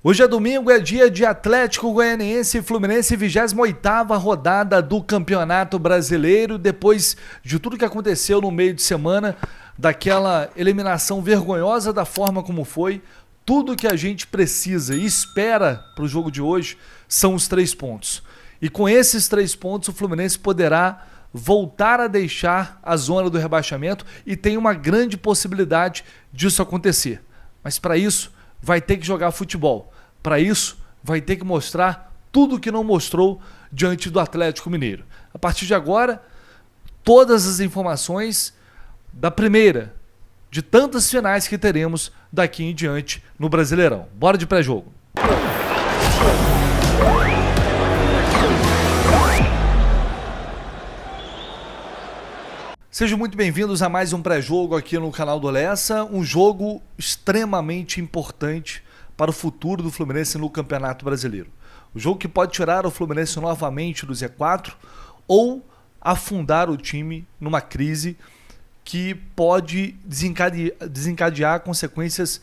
Hoje é domingo, é dia de Atlético Goianiense e Fluminense, 28ª rodada do Campeonato Brasileiro. Depois de tudo que aconteceu no meio de semana, daquela eliminação vergonhosa da forma como foi, tudo que a gente precisa e espera para o jogo de hoje são os 3 pontos. E com esses 3 pontos o Fluminense poderá voltar a deixar a zona do rebaixamento e tem uma grande possibilidade disso acontecer. Mas para isso vai ter que jogar futebol. Para isso, vai ter que mostrar tudo o que não mostrou diante do Atlético Mineiro. A partir de agora, todas as informações da primeira de tantas finais que teremos daqui em diante no Brasileirão. Bora de pré-jogo. Sejam muito bem-vindos a mais um pré-jogo aqui no canal do Lessa, um jogo extremamente importante para o futuro do Fluminense no Campeonato Brasileiro. O jogo que pode tirar o Fluminense novamente do Z4 ou afundar o time numa crise que pode desencadear consequências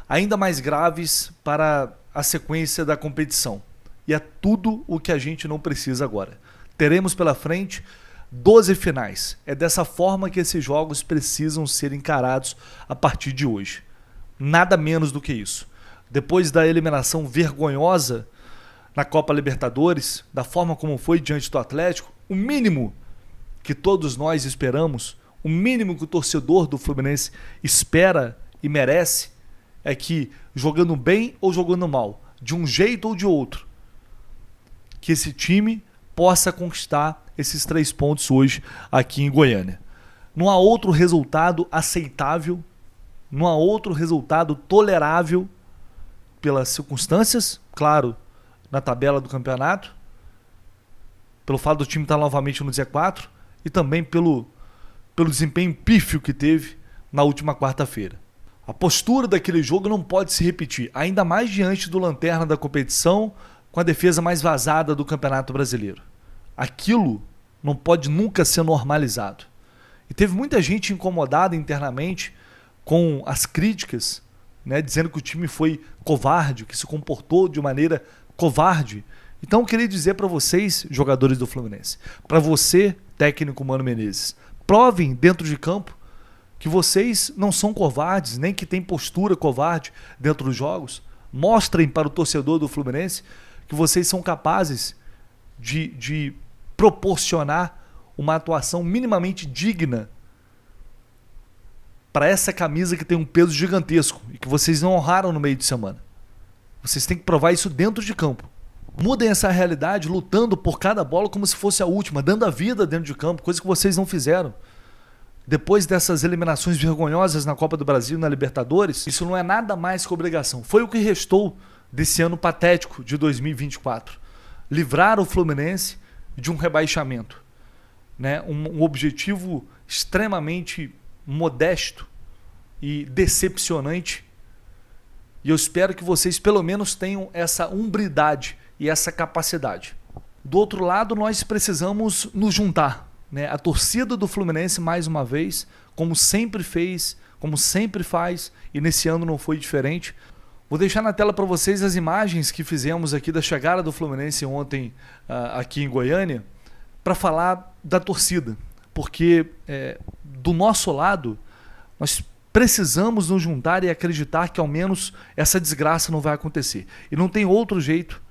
ainda mais graves para a sequência da competição. E é tudo o que a gente não precisa agora. Teremos pela frente 12 finais. É dessa forma que esses jogos precisam ser encarados a partir de hoje. Nada menos do que isso. Depois da eliminação vergonhosa na Copa Libertadores, da forma como foi diante do Atlético, o mínimo que todos nós esperamos, o mínimo que o torcedor do Fluminense espera e merece, é que, jogando bem ou jogando mal, de um jeito ou de outro, que esse time possa conquistar esses 3 pontos hoje aqui em Goiânia. Não há outro resultado aceitável, não há outro resultado tolerável pelas circunstâncias, claro, na tabela do campeonato, pelo fato do time estar novamente no Z4 e também pelo desempenho pífio que teve na última quarta-feira. A postura daquele jogo não pode se repetir, ainda mais diante do lanterna da competição com a defesa mais vazada do Campeonato Brasileiro. Aquilo não pode nunca ser normalizado. E teve muita gente incomodada internamente com as críticas, né, dizendo que o time foi covarde, que se comportou de maneira covarde. Então eu queria dizer para vocês, jogadores do Fluminense, para você, técnico Mano Menezes, provem dentro de campo que vocês não são covardes, nem que tem postura covarde dentro dos jogos. Mostrem para o torcedor do Fluminense que vocês são capazes de proporcionar uma atuação minimamente digna para essa camisa que tem um peso gigantesco e que vocês não honraram no meio de semana. Vocês têm que provar isso dentro de campo. Mudem essa realidade lutando por cada bola como se fosse a última, dando a vida dentro de campo, coisa que vocês não fizeram. Depois dessas eliminações vergonhosas na Copa do Brasil e na Libertadores, isso não é nada mais que obrigação. Foi o que restou desse ano patético de 2024. Livrar o Fluminense de um rebaixamento, né? Um objetivo extremamente modesto e decepcionante, e eu espero que vocês pelo menos tenham essa hombridade e essa capacidade. Do outro lado, nós precisamos nos juntar, né? A torcida do Fluminense, mais uma vez, como sempre fez, como sempre faz, e nesse ano não foi diferente. Vou deixar na tela para vocês as imagens que fizemos aqui da chegada do Fluminense ontem aqui em Goiânia, para falar da torcida, porque do nosso lado nós precisamos nos juntar e acreditar que ao menos essa desgraça não vai acontecer. E não tem outro jeito.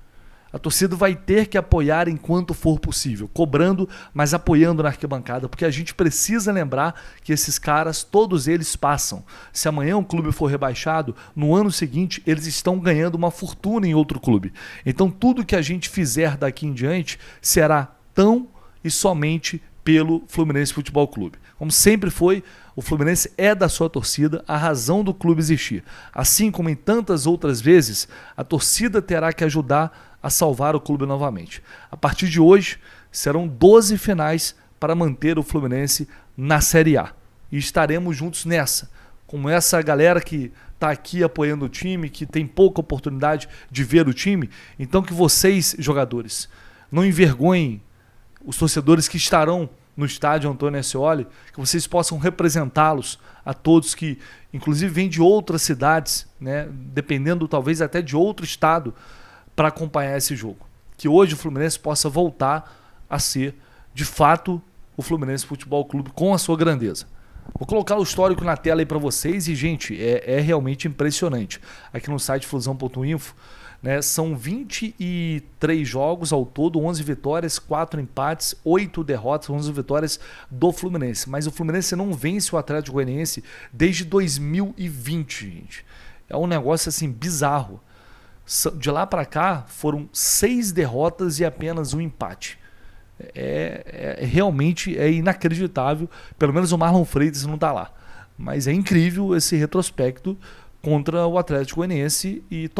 A torcida vai ter que apoiar enquanto for possível, cobrando, mas apoiando na arquibancada, porque a gente precisa lembrar que esses caras, todos eles passam. Se amanhã um clube for rebaixado, no ano seguinte eles estão ganhando uma fortuna em outro clube. Então tudo que a gente fizer daqui em diante será tão e somente pelo Fluminense Futebol Clube. Como sempre foi, o Fluminense é da sua torcida, a razão do clube existir. Assim como em tantas outras vezes, a torcida terá que ajudar a salvar o clube novamente. A partir de hoje, serão 12 finais para manter o Fluminense na Série A. E estaremos juntos nessa, com essa galera que está aqui apoiando o time, que tem pouca oportunidade de ver o time. Então que vocês, jogadores, não envergonhem os torcedores que estarão no estádio Antônio Ascioli, que vocês possam representá-los a todos que, inclusive, vêm de outras cidades, né, dependendo talvez até de outro estado, para acompanhar esse jogo. Que hoje o Fluminense possa voltar a ser, de fato, o Fluminense Futebol Clube com a sua grandeza. Vou colocar o histórico na tela aí para vocês e, gente, é realmente impressionante. Aqui no site flusão.info, né, são 23 jogos ao todo, 11 vitórias, 4 empates, 8 derrotas, 11 vitórias do Fluminense. Mas o Fluminense não vence o Atlético Goianiense desde 2020, gente. É um negócio assim bizarro. De lá para cá foram 6 derrotas e apenas um empate. Realmente inacreditável. Pelo menos o Marlon Freitas não está lá. Mas é incrível esse retrospecto contra o Atlético Goianiense e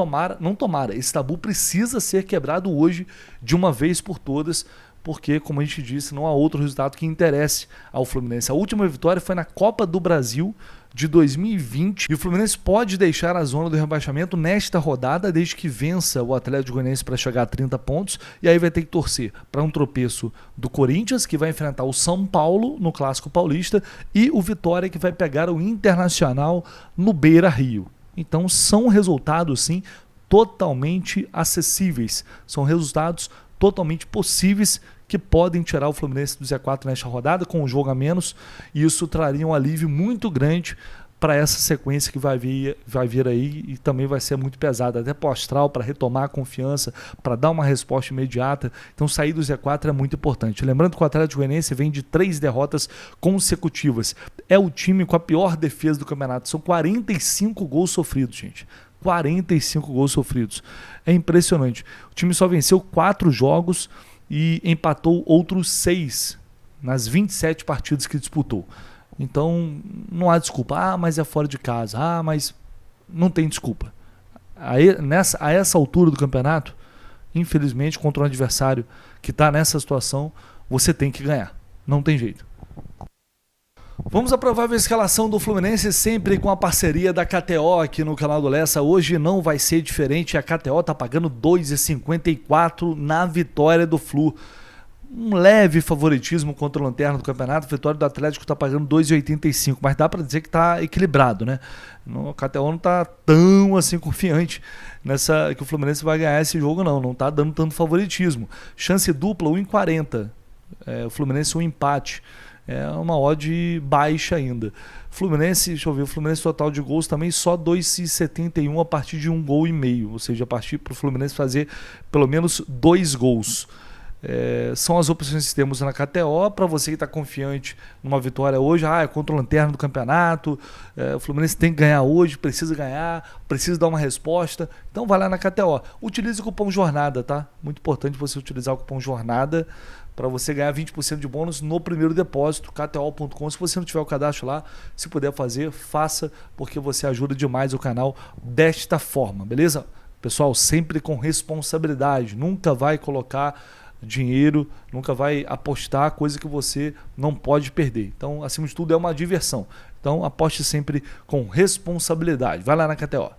esse tabu precisa ser quebrado hoje de uma vez por todas, porque, como a gente disse, não há outro resultado que interesse ao Fluminense. A última vitória foi na Copa do Brasil de 2020 e o Fluminense pode deixar a zona do rebaixamento nesta rodada, desde que vença o Atlético Goianiense para chegar a 30 pontos, e aí vai ter que torcer para um tropeço do Corinthians, que vai enfrentar o São Paulo no Clássico Paulista, e o Vitória, que vai pegar o Internacional no Beira-Rio. Então são resultados, sim, totalmente acessíveis, são resultados totalmente possíveis que podem tirar o Fluminense do Z4 nesta rodada, com um jogo a menos, e isso traria um alívio muito grande para essa sequência que vai vir aí, e também vai ser muito pesada, até para o astral, para retomar a confiança, para dar uma resposta imediata. Então sair do Z4 é muito importante. Lembrando que o Atlético Goianiense vem de 3 derrotas consecutivas. É o time com a pior defesa do campeonato. São 45 gols sofridos, gente. 45 gols sofridos. É impressionante. O time só venceu 4 jogos e empatou outros 6 nas 27 partidas que disputou. Então, não há desculpa. Mas é fora de casa. Mas não tem desculpa. A essa altura do campeonato, infelizmente, contra um adversário que está nessa situação, você tem que ganhar. Não tem jeito. Vamos à provável escalação do Fluminense, sempre com a parceria da KTO aqui no canal do Lessa. Hoje não vai ser diferente, a KTO está pagando 2,54 na vitória do Flu. Um leve favoritismo contra o lanterna do campeonato. A vitória do Atlético está pagando 2,85, mas dá para dizer que está equilibrado, né? O KTO não está tão assim confiante que o Fluminense vai ganhar esse jogo, não está dando tanto favoritismo. Chance dupla 1,40, o Fluminense um empate. É uma odd baixa ainda. Fluminense, deixa eu ver, o Fluminense total de gols também só 2,71 a partir de 1,5 gol, ou seja, a partir para o Fluminense fazer pelo menos 2 gols. São as opções que temos na KTO. Para você que está confiante numa vitória hoje, é contra o lanterna do campeonato, o Fluminense tem que ganhar hoje, precisa ganhar, precisa dar uma resposta, então vai lá na KTO. Utilize o cupom JORNADA, tá? Muito importante você utilizar o cupom JORNADA para você ganhar 20% de bônus no primeiro depósito, kto.com. Se você não tiver o cadastro lá, se puder fazer, faça, porque você ajuda demais o canal desta forma, beleza? Pessoal, sempre com responsabilidade, nunca vai colocar dinheiro, nunca vai apostar coisa que você não pode perder. Então, acima de tudo, é uma diversão. Então, aposte sempre com responsabilidade. Vai lá na KTO.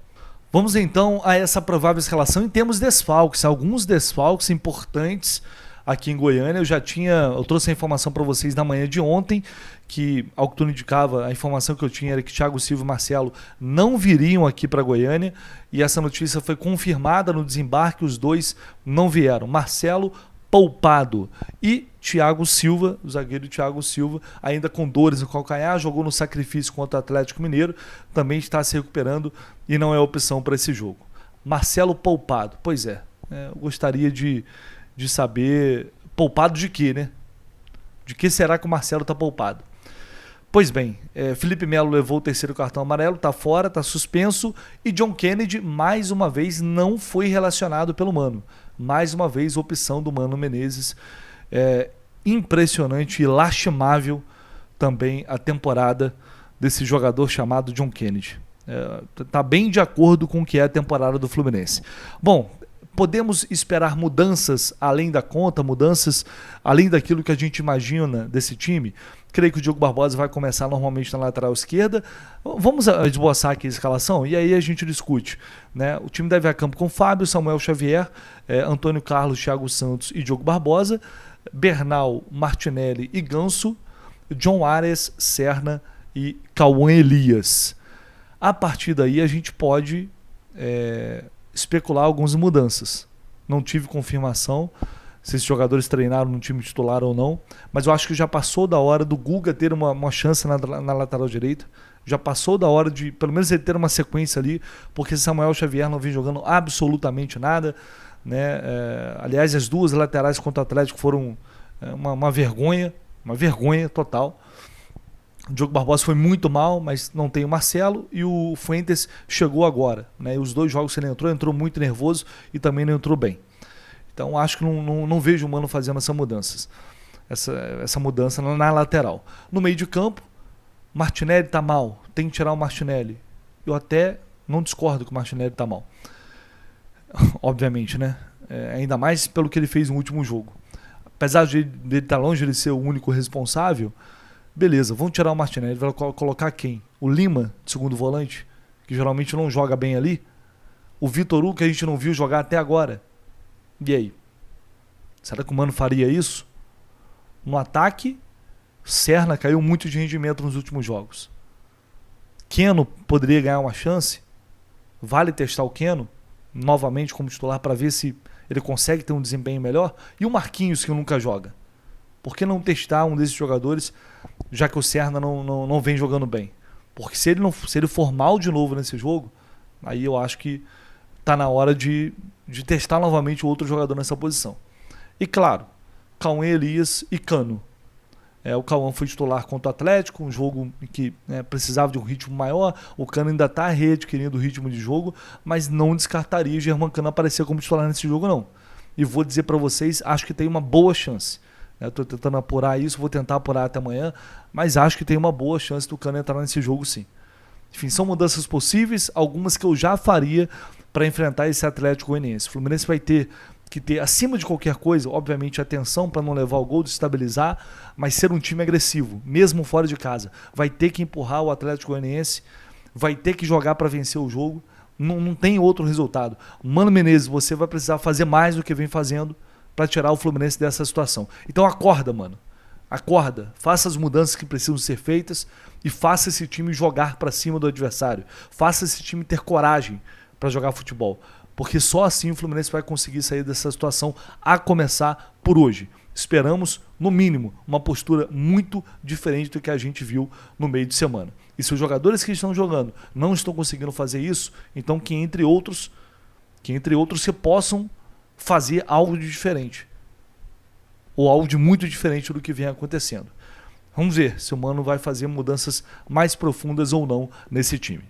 Vamos então a essa provável escalação e temos desfalques, alguns desfalques importantes aqui em Goiânia. Eu trouxe a informação para vocês na manhã de ontem, que ao que tudo indicava, a informação que eu tinha era que Thiago Silva e Marcelo não viriam aqui para Goiânia, e essa notícia foi confirmada no desembarque, os dois não vieram. Marcelo poupado e Thiago Silva, o zagueiro Thiago Silva, ainda com dores no calcanhar, jogou no sacrifício contra o Atlético Mineiro, também está se recuperando e não é opção para esse jogo. Marcelo poupado, pois é, eu gostaria de saber, poupado de quê, né? De que será que o Marcelo está poupado? Pois bem, Felipe Melo levou o 3º cartão amarelo, está fora, está suspenso, e John Kennedy, mais uma vez, não foi relacionado pelo Mano. Mais uma vez, opção do Mano Menezes. Impressionante e lastimável também a temporada desse jogador chamado John Kennedy. Está bem de acordo com o que é a temporada do Fluminense. Bom, podemos esperar mudanças além da conta, mudanças além daquilo que a gente imagina desse time? Creio que o Diogo Barbosa vai começar normalmente na lateral esquerda. Vamos esboçar aqui a escalação e aí a gente discute, né? O time deve ir a campo com Fábio, Samuel Xavier, Antônio Carlos, Thiago Santos e Diogo Barbosa. Bernal, Martinelli e Ganso, John Ares, Serna e Cauã Elias. A partir daí a gente pode especular algumas mudanças. Não tive confirmação se esses jogadores treinaram no time titular ou não, mas eu acho que já passou da hora do Guga ter uma chance na lateral direita. Já passou da hora de, pelo menos, ele ter uma sequência ali, porque Samuel Xavier não vem jogando absolutamente nada, né? Aliás, as duas laterais contra o Atlético foram uma vergonha total. O Diogo Barbosa foi muito mal, mas não tem o Marcelo, e o Fuentes chegou agora, né? E os 2 jogos que ele entrou muito nervoso e também não entrou bem. Então acho que não vejo o Mano fazendo essa mudança na lateral. No meio de campo, Martinelli tá mal, tem que tirar o Martinelli. Eu até não discordo que o Martinelli tá mal. Obviamente, né? Ainda mais pelo que ele fez no último jogo. Apesar de ele estar longe de ser o único responsável, beleza, vamos tirar o Martinelli. Vai colocar quem? O Lima, de segundo volante, que geralmente não joga bem ali. O Vitor Hugo, que a gente não viu jogar até agora. E aí? Será que o Mano faria isso? No ataque, Serna caiu muito de rendimento nos últimos jogos. Keno poderia ganhar uma chance? Vale testar o Keno novamente como titular para ver se ele consegue ter um desempenho melhor? E o Marquinhos, que nunca joga? Por que não testar um desses jogadores, já que o Serna não vem jogando bem? Porque se ele for mal de novo nesse jogo, aí eu acho que está na hora de testar novamente o outro jogador nessa posição. E claro, Cauã Elias e Cano. O Cauã foi titular contra o Atlético, um jogo em que precisava de um ritmo maior. O Cano ainda está readquirindo o ritmo de jogo, mas não descartaria o Germán Cano aparecer como titular nesse jogo, não. E vou dizer para vocês, acho que tem uma boa chance. Estou tentando apurar isso, vou tentar apurar até amanhã, mas acho que tem uma boa chance do Cano entrar nesse jogo, sim. Enfim, são mudanças possíveis, algumas que eu já faria para enfrentar esse Atlético Goianiense. O Fluminense vai ter que ter, acima de qualquer coisa, obviamente, atenção para não levar o gol, desestabilizar, mas ser um time agressivo, mesmo fora de casa. Vai ter que empurrar o Atlético Goianiense, vai ter que jogar para vencer o jogo, não tem outro resultado. Mano Menezes, você vai precisar fazer mais do que vem fazendo para tirar o Fluminense dessa situação. Então acorda, mano. Acorda, faça as mudanças que precisam ser feitas e faça esse time jogar para cima do adversário. Faça esse time ter coragem para jogar futebol. Porque só assim o Fluminense vai conseguir sair dessa situação, a começar por hoje. Esperamos, no mínimo, uma postura muito diferente do que a gente viu no meio de semana. E se os jogadores que estão jogando não estão conseguindo fazer isso, então que entre outros se possam fazer algo de diferente. Ou algo de muito diferente do que vem acontecendo. Vamos ver se o Mano vai fazer mudanças mais profundas ou não nesse time.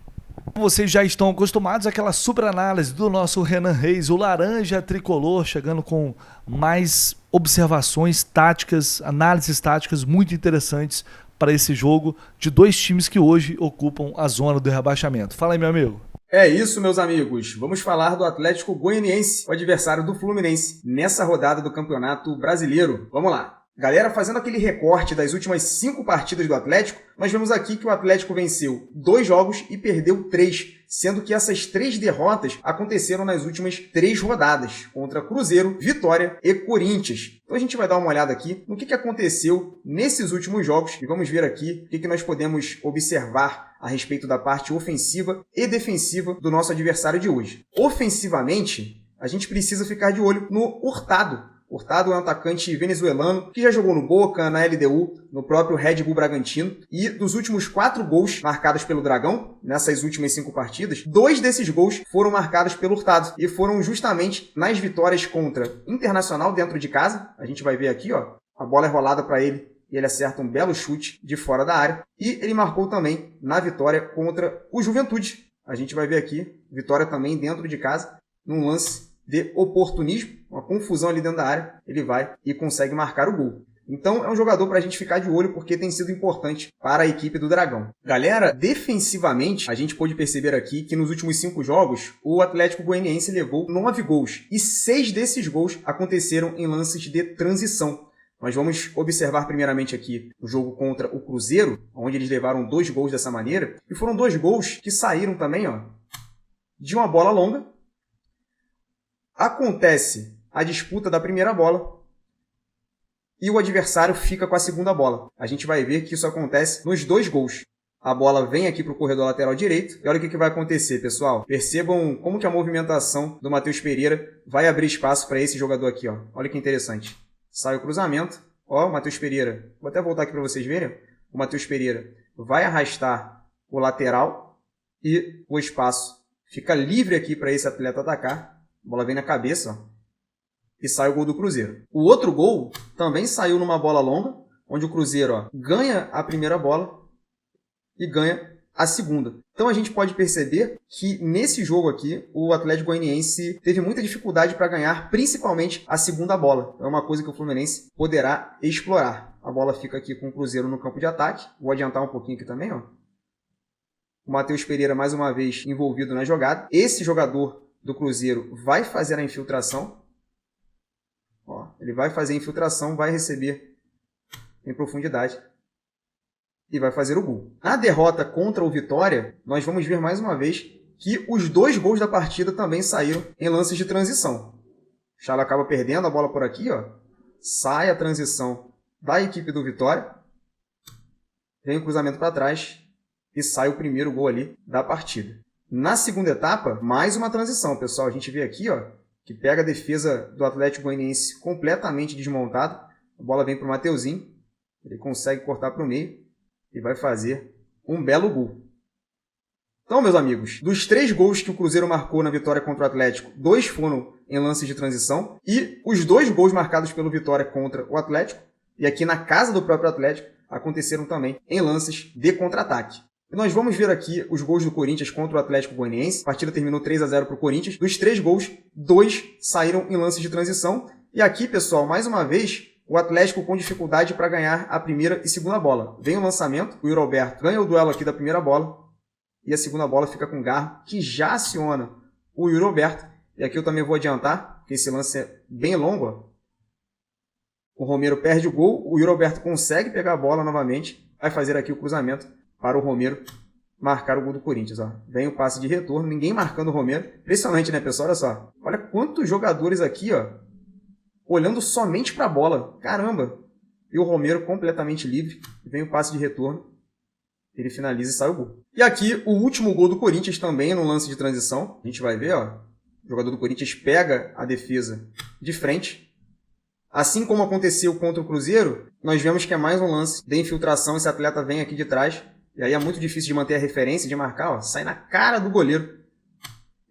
Vocês já estão acostumados àquela super análise do nosso Renan Reis, o laranja tricolor, chegando com mais observações táticas, análises táticas muito interessantes para esse jogo de 2 times que hoje ocupam a zona do rebaixamento. Fala aí, meu amigo. É isso, meus amigos. Vamos falar do Atlético Goianiense, o adversário do Fluminense, nessa rodada do Campeonato Brasileiro. Vamos lá. Galera, fazendo aquele recorte das últimas 5 partidas do Atlético, nós vemos aqui que o Atlético venceu 2 jogos e perdeu 3, sendo que essas 3 derrotas aconteceram nas últimas 3 rodadas, contra Cruzeiro, Vitória e Corinthians. Então a gente vai dar uma olhada aqui no que aconteceu nesses últimos jogos e vamos ver aqui o que nós podemos observar a respeito da parte ofensiva e defensiva do nosso adversário de hoje. Ofensivamente, a gente precisa ficar de olho no Hurtado. Hurtado é um atacante venezuelano que já jogou no Boca, na LDU, no próprio Red Bull Bragantino. E dos últimos 4 gols marcados pelo Dragão, nessas últimas 5 partidas, 2 desses gols foram marcados pelo Hurtado. E foram justamente nas vitórias contra Internacional dentro de casa. A gente vai ver aqui, ó, a bola é rolada para ele e ele acerta um belo chute de fora da área. E ele marcou também na vitória contra o Juventude. A gente vai ver aqui, vitória também dentro de casa, num lance de oportunismo, uma confusão ali dentro da área, ele vai e consegue marcar o gol. Então é um jogador para a gente ficar de olho porque tem sido importante para a equipe do Dragão. Galera, defensivamente, a gente pôde perceber aqui que nos últimos 5 jogos, o Atlético Goianiense levou 9 gols e 6 desses gols aconteceram em lances de transição. Nós vamos observar primeiramente aqui o jogo contra o Cruzeiro, onde eles levaram 2 gols dessa maneira, e foram 2 gols que saíram também, ó, de uma bola longa. Acontece a disputa da primeira bola. e o adversário fica com a segunda bola. A gente vai ver que isso acontece nos 2 gols. A bola vem aqui para o corredor lateral direito. E olha o que vai acontecer, pessoal. Percebam como que a movimentação do Matheus Pereira vai abrir espaço para esse jogador aqui. Ó. Olha que interessante. Sai o cruzamento. Ó, o Matheus Pereira. Vou até voltar aqui para vocês verem. O Matheus Pereira vai arrastar o lateral e o espaço fica livre aqui para esse atleta atacar. A bola vem na cabeça, ó, e sai o gol do Cruzeiro. O outro gol também saiu numa bola longa, onde o Cruzeiro, ó, ganha a primeira bola e ganha a segunda. Então a gente pode perceber que nesse jogo aqui, o Atlético Goianiense teve muita dificuldade para ganhar, principalmente a segunda bola. É uma coisa que o Fluminense poderá explorar. A bola fica aqui com o Cruzeiro no campo de ataque. Vou adiantar um pouquinho aqui também, ó. O Matheus Pereira, mais uma vez, envolvido na jogada. Esse jogador do Cruzeiro vai fazer a infiltração. Ó, ele vai fazer a infiltração, vai receber em profundidade e vai fazer o gol. Na derrota contra o Vitória, nós vamos ver mais uma vez que os 2 gols da partida também saíram em lances de transição. O Chala acaba perdendo a bola por aqui, ó. Sai a transição da equipe do Vitória. Vem o cruzamento para trás e sai o primeiro gol ali da partida. Na segunda etapa, mais uma transição, pessoal. A gente vê aqui, ó, que pega a defesa do Atlético Goianiense completamente desmontada. A bola vem para o Mateuzinho. Ele consegue cortar para o meio e vai fazer um belo gol. Então, meus amigos, dos 3 gols que o Cruzeiro marcou na vitória contra o Atlético, 2 foram em lances de transição. E os 2 gols marcados pelo Vitória contra o Atlético, e aqui na casa do próprio Atlético, aconteceram também em lances de contra-ataque. E nós vamos ver aqui os gols do Corinthians contra o Atlético Goianiense. A partida terminou 3-0 para o Corinthians. Dos 3 gols, 2 saíram em lances de transição. E aqui, pessoal, mais uma vez, o Atlético com dificuldade para ganhar a primeira e segunda bola. Vem o lançamento, o Yuri Alberto ganha o duelo aqui da primeira bola. E a segunda bola fica com o Garro, que já aciona o Yuri Alberto. E aqui eu também vou adiantar, porque esse lance é bem longo. Ó. O Romero perde o gol, o Yuri Alberto consegue pegar a bola novamente. Vai fazer aqui o cruzamento para o Romero marcar o gol do Corinthians. Ó. Vem o passe de retorno, ninguém marcando o Romero. Impressionante, né, pessoal? Olha só. Olha quantos jogadores aqui, ó, olhando somente para a bola. Caramba! E o Romero completamente livre. Vem o passe de retorno. Ele finaliza e sai o gol. E aqui o último gol do Corinthians também no lance de transição. A gente vai ver, ó. O jogador do Corinthians pega a defesa de frente. Assim como aconteceu contra o Cruzeiro, nós vemos que é mais um lance de infiltração. Esse atleta vem aqui de trás. E aí é muito difícil de manter a referência, de marcar, ó, sai na cara do goleiro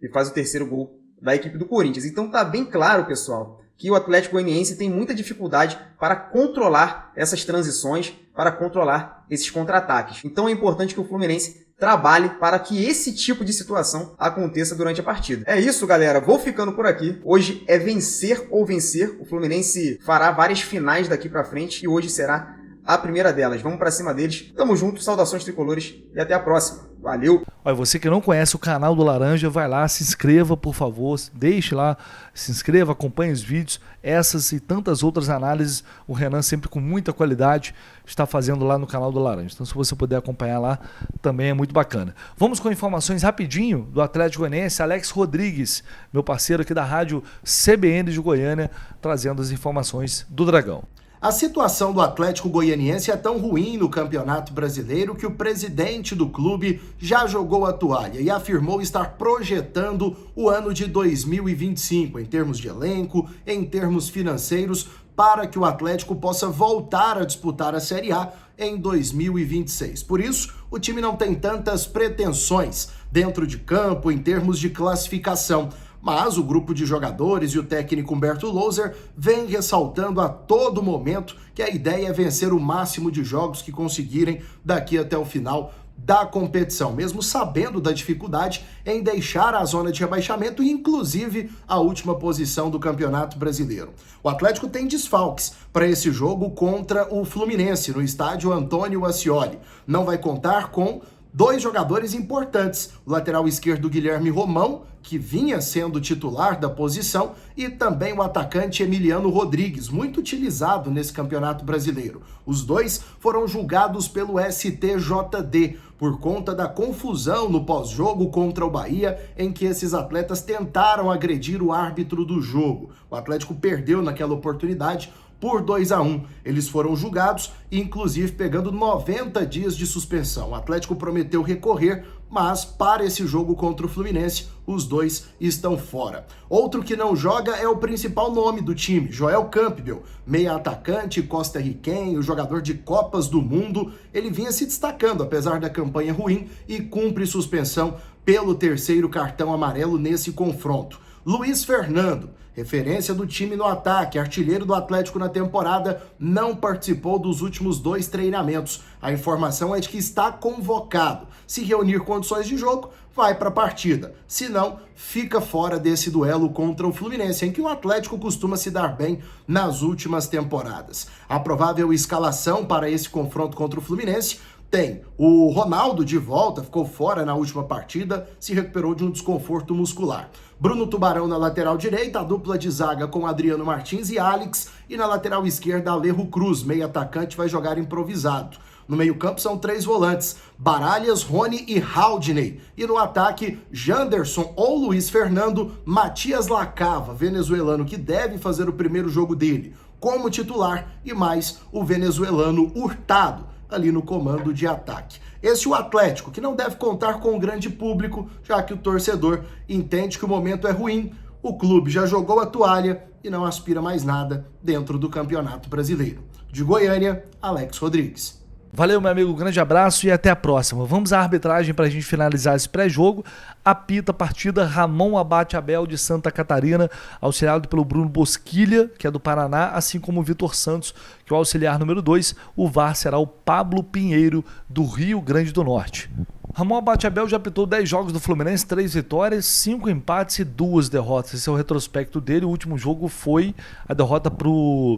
e faz o terceiro gol da equipe do Corinthians. Então tá bem claro, pessoal, que o Atlético Goianiense tem muita dificuldade para controlar essas transições, para controlar esses contra-ataques. Então é importante que o Fluminense trabalhe para que esse tipo de situação aconteça durante a partida. É isso, galera. Vou ficando por aqui. Hoje é vencer ou vencer. O Fluminense fará várias finais daqui para frente e hoje será a primeira delas. Vamos para cima deles. Tamo junto, saudações tricolores e até a próxima. Valeu! Olha, você que não conhece o canal do Laranja, vai lá, se inscreva, por favor. Deixe lá, se inscreva, acompanhe os vídeos. Essas e tantas outras análises, o Renan sempre com muita qualidade está fazendo lá no canal do Laranja. Então, se você puder acompanhar lá, também é muito bacana. Vamos com informações rapidinho do Atlético Goianiense. Alex Rodrigues, meu parceiro aqui da rádio CBN de Goiânia, trazendo as informações do Dragão. A situação do Atlético Goianiense é tão ruim no Campeonato Brasileiro que o presidente do clube já jogou a toalha e afirmou estar projetando o ano de 2025 em termos de elenco, em termos financeiros, para que o Atlético possa voltar a disputar a Série A em 2026. Por isso, o time não tem tantas pretensões dentro de campo em termos de classificação. Mas o grupo de jogadores e o técnico Humberto Louser vem ressaltando a todo momento que a ideia é vencer o máximo de jogos que conseguirem daqui até o final da competição, mesmo sabendo da dificuldade em deixar a zona de rebaixamento e inclusive a última posição do Campeonato Brasileiro. O Atlético tem desfalques para esse jogo contra o Fluminense no estádio Antônio Ascioli. Não vai contar com 2 jogadores importantes, o lateral esquerdo Guilherme Romão, que vinha sendo titular da posição, e também o atacante Emiliano Rodrigues, muito utilizado nesse Campeonato Brasileiro. Os 2 foram julgados pelo STJD por conta da confusão no pós-jogo contra o Bahia, em que esses atletas tentaram agredir o árbitro do jogo. O Atlético perdeu naquela oportunidade por 2-1. Eles foram julgados, inclusive pegando 90 dias de suspensão. O Atlético prometeu recorrer, mas para esse jogo contra o Fluminense, os dois estão fora. Outro que não joga é o principal nome do time, Joel Campbell, meia atacante, costarriquenho, jogador de Copas do Mundo. Ele vinha se destacando, apesar da campanha ruim, e cumpre suspensão pelo terceiro cartão amarelo nesse confronto. Luiz Fernando, referência do time no ataque, artilheiro do Atlético na temporada, não participou dos últimos 2 treinamentos. A informação é de que está convocado. Se reunir condições de jogo, vai para a partida. Se não, fica fora desse duelo contra o Fluminense, em que o Atlético costuma se dar bem nas últimas temporadas. A provável escalação para esse confronto contra o Fluminense tem o Ronaldo de volta, ficou fora na última partida, se recuperou de um desconforto muscular. Bruno Tubarão na lateral direita, a dupla de zaga com Adriano Martins e Alex, e na lateral esquerda Alejo Cruz, meio atacante, vai jogar improvisado. No meio-campo são 3 volantes, Baralhas, Rony e Haldney. E no ataque, Janderson ou Luiz Fernando, Matias Lacava, venezuelano que deve fazer o primeiro jogo dele como titular, e mais o venezuelano Hurtado, ali no comando de ataque. Esse é o Atlético, que não deve contar com um grande público, já que o torcedor entende que o momento é ruim, o clube já jogou a toalha e não aspira mais nada dentro do Campeonato Brasileiro. De Goiânia, Alex Rodrigues. Valeu, meu amigo, um grande abraço e até a próxima. Vamos à arbitragem para a gente finalizar esse pré-jogo. Apita a partida Ramon Abate Abel de Santa Catarina, auxiliado pelo Bruno Bosquilha, que é do Paraná, assim como o Vitor Santos, que é o auxiliar número 2. O VAR será o Pablo Pinheiro, do Rio Grande do Norte. Ramon Abate Abel já apitou 10 jogos do Fluminense, 3 vitórias, 5 empates e 2 derrotas. Esse é o retrospecto dele. O último jogo foi a derrota para o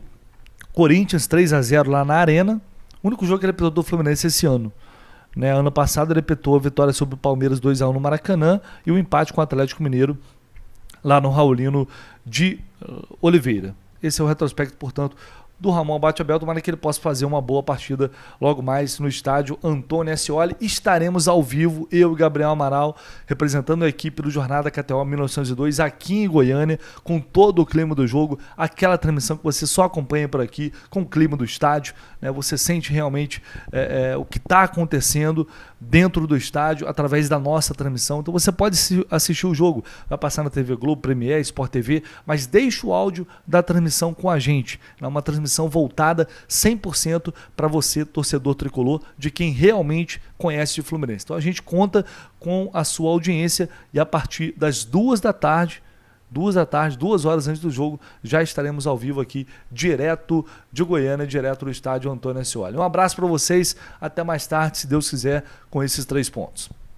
Corinthians, 3-0 lá na Arena. O único jogo que ele apitou do Fluminense esse ano. Né? Ano passado ele apitou a vitória sobre o Palmeiras 2-1 no Maracanã e o empate com o Atlético Mineiro lá no Raulino de Oliveira. Esse é o retrospecto, portanto, do Ramon Abate Abel. Tomara que ele possa fazer uma boa partida logo mais no estádio Antônio Ascioli. Estaremos ao vivo, eu e Gabriel Amaral, representando a equipe do Jornada KTO 1902 aqui em Goiânia, com todo o clima do jogo, aquela transmissão que você só acompanha por aqui, com o clima do estádio, né? Você sente realmente o que está acontecendo dentro do estádio através da nossa transmissão. Então você pode assistir o jogo, vai passar na TV Globo, Premiere, Sport TV, mas deixa o áudio da transmissão com a gente. É uma transmissão voltada 100% para você, torcedor tricolor, de quem realmente conhece o Fluminense. Então a gente conta com a sua audiência e a partir das 2 da tarde, 2 horas antes do jogo, já estaremos ao vivo aqui, direto de Goiânia, direto do estádio Antônio Ascioli. Um abraço para vocês, até mais tarde, se Deus quiser, com esses 3 pontos.